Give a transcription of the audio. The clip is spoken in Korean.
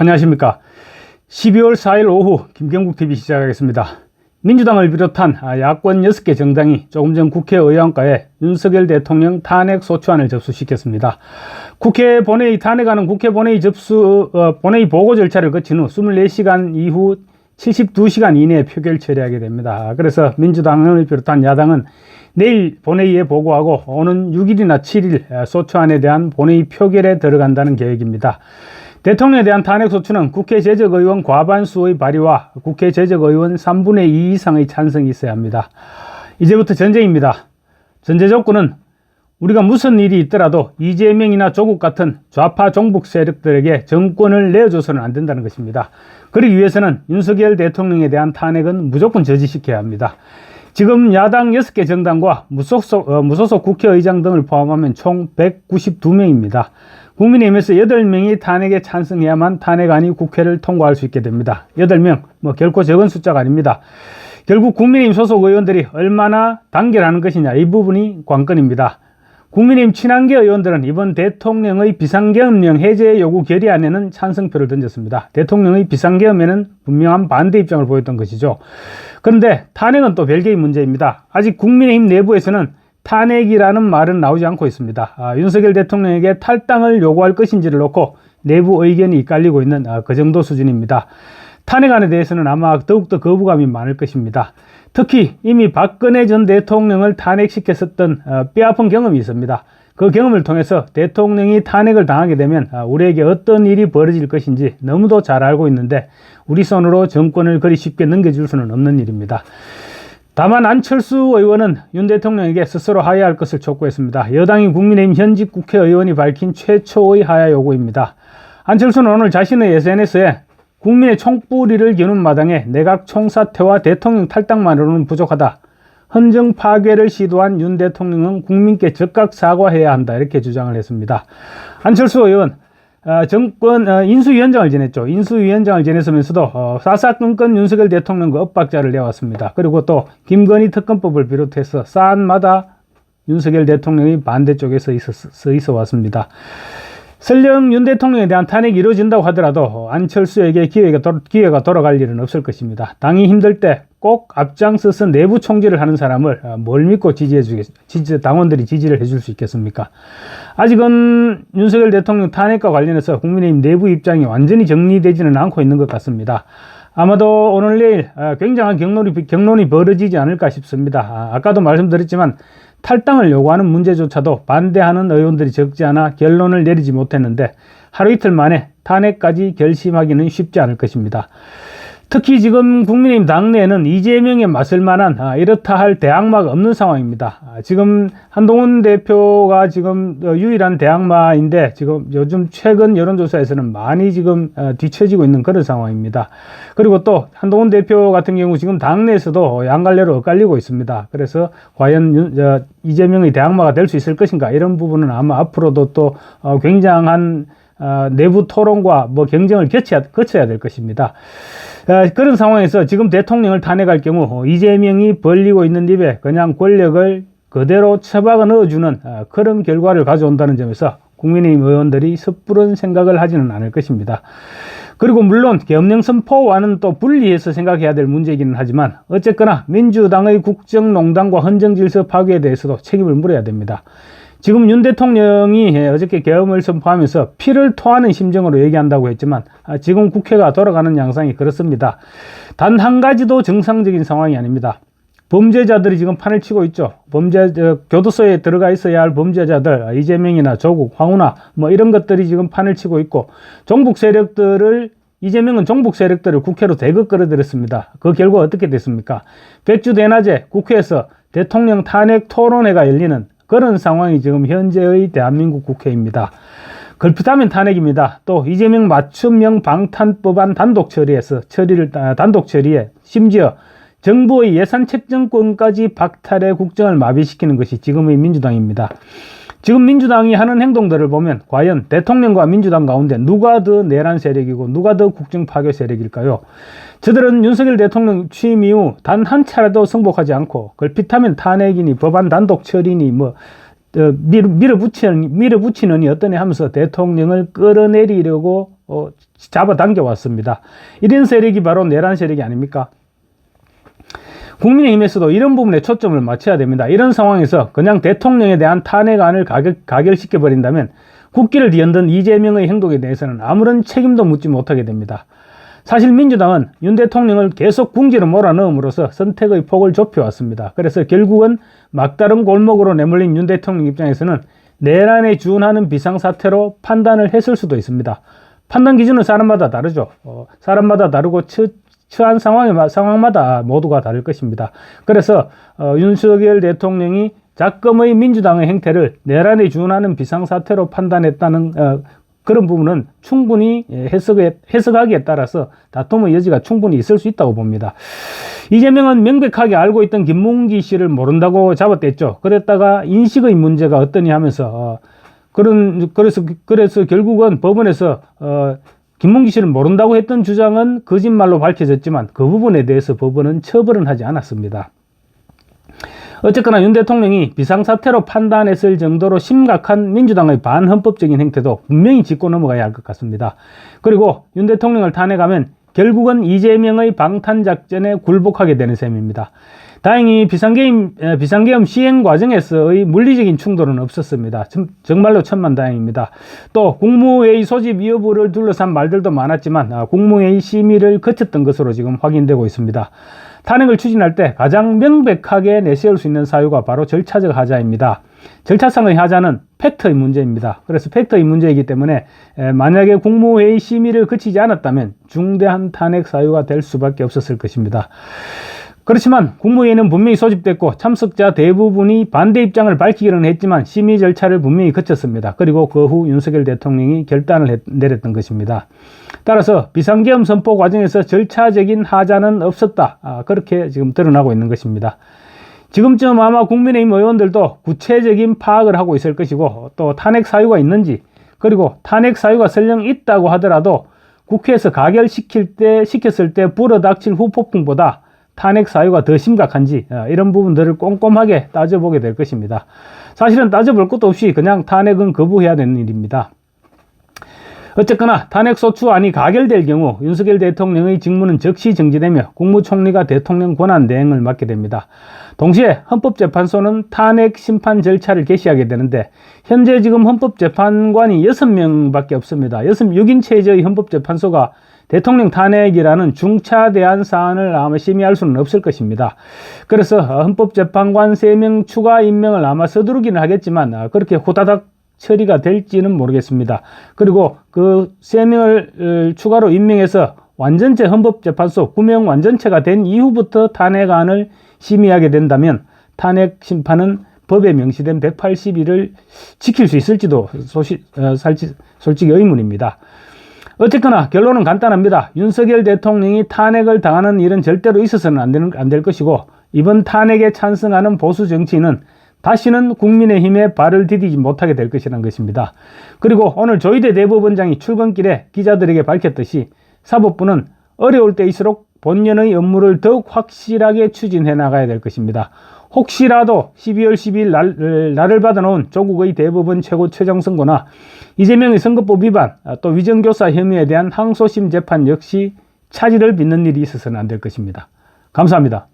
안녕하십니까. 12월 4일 오후 김경국TV 시작하겠습니다. 민주당을 비롯한 야권 6개 정당이 조금 전 국회의원과에 윤석열 대통령 탄핵 소추안을 접수시켰습니다. 국회 본회의 탄핵안은 국회 본회의 본회의 보고 절차를 거친 후 24시간 이후 72시간 이내에 표결 처리하게 됩니다. 그래서 민주당을 비롯한 야당은 내일 본회의에 보고하고 오는 6일이나 7일 소추안에 대한 본회의 표결에 들어간다는 계획입니다. 대통령에 대한 탄핵소추는 국회 재적의원 과반수의 발의와 국회 재적의원 3분의 2 이상의 찬성이 있어야 합니다. 이제부터 전쟁입니다. 전제 조건은 우리가 무슨 일이 있더라도 이재명이나 조국 같은 좌파 종북 세력들에게 정권을 내어줘서는 안 된다는 것입니다. 그러기 위해서는 윤석열 대통령에 대한 탄핵은 무조건 저지시켜야 합니다. 지금 야당 6개 정당과 무소속 국회의장 등을 포함하면 총 192명입니다. 국민의힘에서 8명이 탄핵에 찬성해야만 탄핵안이 국회를 통과할 수 있게 됩니다. 8명, 결코 적은 숫자가 아닙니다. 결국 국민의힘 소속 의원들이 얼마나 단결하는 것이냐, 이 부분이 관건입니다. 국민의힘 친한계 의원들은 이번 대통령의 비상계엄령 해제 요구 결의안에는 찬성표를 던졌습니다. 대통령의 비상계엄에는 분명한 반대 입장을 보였던 것이죠. 그런데 탄핵은 또 별개의 문제입니다. 아직 국민의힘 내부에서는 탄핵이라는 말은 나오지 않고 있습니다. 윤석열 대통령에게 탈당을 요구할 것인지를 놓고 내부 의견이 엇갈리고 있는 그 정도 수준입니다. 탄핵안에 대해서는 아마 더욱더 거부감이 많을 것입니다. 특히 이미 박근혜 전 대통령을 탄핵시켰었던 뼈아픈 경험이 있습니다. 그 경험을 통해서 대통령이 탄핵을 당하게 되면 우리에게 어떤 일이 벌어질 것인지 너무도 잘 알고 있는데 우리 손으로 정권을 그리 쉽게 넘겨줄 수는 없는 일입니다. 다만 안철수 의원은 윤 대통령에게 스스로 하야할 것을 촉구했습니다. 여당이 국민의힘 현직 국회의원이 밝힌 최초의 하야 요구입니다. 안철수는 오늘 자신의 SNS에 국민의 총뿌리를 여는 마당에 내각 총사퇴와 대통령 탈당만으로는 부족하다. 헌정 파괴를 시도한 윤 대통령은 국민께 즉각 사과해야 한다. 이렇게 주장을 했습니다. 안철수 의원 정권 인수위원장을 지냈죠. 인수위원장을 지냈으면서도 사사건건 윤석열 대통령과 엇박자를 내왔습니다. 그리고 또 김건희 특검법을 비롯해서 사안마다 윤석열 대통령이 반대쪽에 서 있어 왔습니다. 설령 윤 대통령에 대한 탄핵이 이루어진다고 하더라도 안철수에게 기회가 돌아갈 일은 없을 것입니다. 당이 힘들 때 꼭 앞장서서 내부 총질을 하는 사람을 뭘 믿고 당원들이 지지를 해줄 수 있겠습니까? 아직은 윤석열 대통령 탄핵과 관련해서 국민의힘 내부 입장이 완전히 정리되지는 않고 있는 것 같습니다. 아마도 오늘 내일 굉장한 경론이 벌어지지 않을까 싶습니다. 아까도 말씀드렸지만 탈당을 요구하는 문제조차도 반대하는 의원들이 적지 않아 결론을 내리지 못했는데 하루 이틀 만에 탄핵까지 결심하기는 쉽지 않을 것입니다. 특히 지금 국민의힘 당내에는 이재명에 맞설 만한 이렇다 할 대항마가 없는 상황입니다. 지금 한동훈 대표가 지금 유일한 대항마인데 지금 요즘 최근 여론조사에서는 많이 지금 뒤처지고 있는 그런 상황입니다. 그리고 또 한동훈 대표 같은 경우 지금 당내에서도 양갈래로 엇갈리고 있습니다. 그래서 과연 이재명의 대항마가 될 수 있을 것인가, 이런 부분은 아마 앞으로도 또 굉장한 내부 토론과 경쟁을 거쳐야 될 것입니다. 그런 상황에서 지금 대통령을 탄핵할 경우 이재명이 벌리고 있는 입에 그냥 권력을 그대로 처박아 넣어주는 그런 결과를 가져온다는 점에서 국민의힘 의원들이 섣부른 생각을 하지는 않을 것입니다. 그리고 물론 계엄령 선포와는 또 분리해서 생각해야 될 문제이기는 하지만 어쨌거나 민주당의 국정농단과 헌정질서 파괴에 대해서도 책임을 물어야 됩니다. 지금 윤 대통령이 어저께 계엄을 선포하면서 피를 토하는 심정으로 얘기한다고 했지만 지금 국회가 돌아가는 양상이 그렇습니다. 단 한 가지도 정상적인 상황이 아닙니다. 범죄자들이 지금 판을 치고 있죠. 교도소에 들어가 있어야 할 범죄자들, 이재명이나 조국, 황운하 이런 것들이 지금 판을 치고 있고, 이재명은 종북 세력들을 국회로 대거 끌어들였습니다. 그 결과 어떻게 됐습니까? 백주 대낮에 국회에서 대통령 탄핵 토론회가 열리는 그런 상황이 지금 현재의 대한민국 국회입니다. 걸핏하면 탄핵입니다. 또 이재명 맞춤형 방탄법안 단독 처리에 심지어 정부의 예산 책정권까지 박탈해 국정을 마비시키는 것이 지금의 민주당입니다. 지금 민주당이 하는 행동들을 보면 과연 대통령과 민주당 가운데 누가 더 내란 세력이고 누가 더 국정 파괴 세력일까요? 저들은 윤석열 대통령 취임 이후 단 한 차례도 승복하지 않고 걸핏하면 탄핵이니 법안 단독 처리니 밀어붙이느니 어떠니 하면서 대통령을 끌어내리려고 잡아당겨 왔습니다. 이런 세력이 바로 내란 세력이 아닙니까? 국민의힘에서도 이런 부분에 초점을 맞춰야 됩니다. 이런 상황에서 그냥 대통령에 대한 탄핵안을 가결시켜버린다면 국기를 뒤흔든 이재명의 행동에 대해서는 아무런 책임도 묻지 못하게 됩니다. 사실 민주당은 윤 대통령을 계속 궁지로 몰아넣음으로써 선택의 폭을 좁혀왔습니다. 그래서 결국은 막다른 골목으로 내몰린 윤 대통령 입장에서는 내란에 준하는 비상사태로 판단을 했을 수도 있습니다. 판단 기준은 사람마다 다르죠. 사람마다 다르고 처한 상황마다 모두가 다를 것입니다. 그래서 윤석열 대통령이 작금의 민주당의 행태를 내란에 준하는 비상사태로 판단했다는 그런 부분은 충분히 해석하기에 따라서 다툼의 여지가 충분히 있을 수 있다고 봅니다. 이재명은 명백하게 알고 있던 김문기 씨를 모른다고 잡아댔죠. 그랬다가 인식의 문제가 어떠냐 하면서 그래서 결국은 법원에서 김문기 씨를 모른다고 했던 주장은 거짓말로 밝혀졌지만 그 부분에 대해서 법원은 처벌은 하지 않았습니다. 어쨌거나 윤 대통령이 비상사태로 판단했을 정도로 심각한 민주당의 반헌법적인 행태도 분명히 짚고 넘어가야 할 것 같습니다. 그리고 윤 대통령을 탄핵하면 결국은 이재명의 방탄작전에 굴복하게 되는 셈입니다. 다행히 비상계엄 시행 과정에서의 물리적인 충돌은 없었습니다. 정말로 천만다행입니다. 또 국무회의 소집 여부를 둘러싼 말들도 많았지만 국무회의 심의를 거쳤던 것으로 지금 확인되고 있습니다. 탄핵을 추진할 때 가장 명백하게 내세울 수 있는 사유가 바로 절차적 하자입니다. 절차상의 하자는 팩트의 문제입니다. 그래서 팩트의 문제이기 때문에 만약에 국무회의 심의를 거치지 않았다면 중대한 탄핵 사유가 될 수밖에 없었을 것입니다. 그렇지만 국무회의는 분명히 소집됐고 참석자 대부분이 반대 입장을 밝히기는 했지만 심의 절차를 분명히 거쳤습니다. 그리고 그 후 윤석열 대통령이 결단을 내렸던 것입니다. 따라서 비상계엄 선포 과정에서 절차적인 하자는 없었다. 그렇게 지금 드러나고 있는 것입니다. 지금쯤 아마 국민의힘 의원들도 구체적인 파악을 하고 있을 것이고 또 탄핵 사유가 있는지 그리고 탄핵 사유가 설령 있다고 하더라도 국회에서 시켰을 때 불어닥칠 후폭풍보다 탄핵 사유가 더 심각한지 이런 부분들을 꼼꼼하게 따져보게 될 것입니다. 사실은 따져볼 것도 없이 그냥 탄핵은 거부해야 되는 일입니다. 어쨌거나 탄핵소추안이 가결될 경우 윤석열 대통령의 직무는 즉시 정지되며 국무총리가 대통령 권한대행을 맡게 됩니다. 동시에 헌법재판소는 탄핵 심판 절차를 개시하게 되는데 현재 지금 헌법재판관이 6명밖에 없습니다. 6인 체제의 헌법재판소가 대통령 탄핵이라는 중차대한 사안을 아마 심의할 수는 없을 것입니다. 그래서 헌법재판관 3명 추가 임명을 아마 서두르기는 하겠지만 그렇게 호다닥 처리가 될지는 모르겠습니다. 그리고 그 3명을 추가로 임명해서 완전체 헌법재판소 9명 완전체가 된 이후부터 탄핵안을 심의하게 된다면 탄핵 심판은 법에 명시된 180일을 지킬 수 있을지도 솔직히 의문입니다. 어쨌거나 결론은 간단합니다. 윤석열 대통령이 탄핵을 당하는 일은 절대로 있어서는 안 될 것이고 이번 탄핵에 찬성하는 보수 정치인은 다시는 국민의힘에 발을 디디지 못하게 될 것이라는 것입니다. 그리고 오늘 조희대 대법원장이 출근길에 기자들에게 밝혔듯이 사법부는 어려울 때일수록 본연의 업무를 더욱 확실하게 추진해 나가야 될 것입니다. 혹시라도 12월 10일 날을 받아놓은 조국의 대법원 최종 선고나 이재명의 선거법 위반 또 위정교사 혐의에 대한 항소심 재판 역시 차질을 빚는 일이 있어서는 안 될 것입니다. 감사합니다.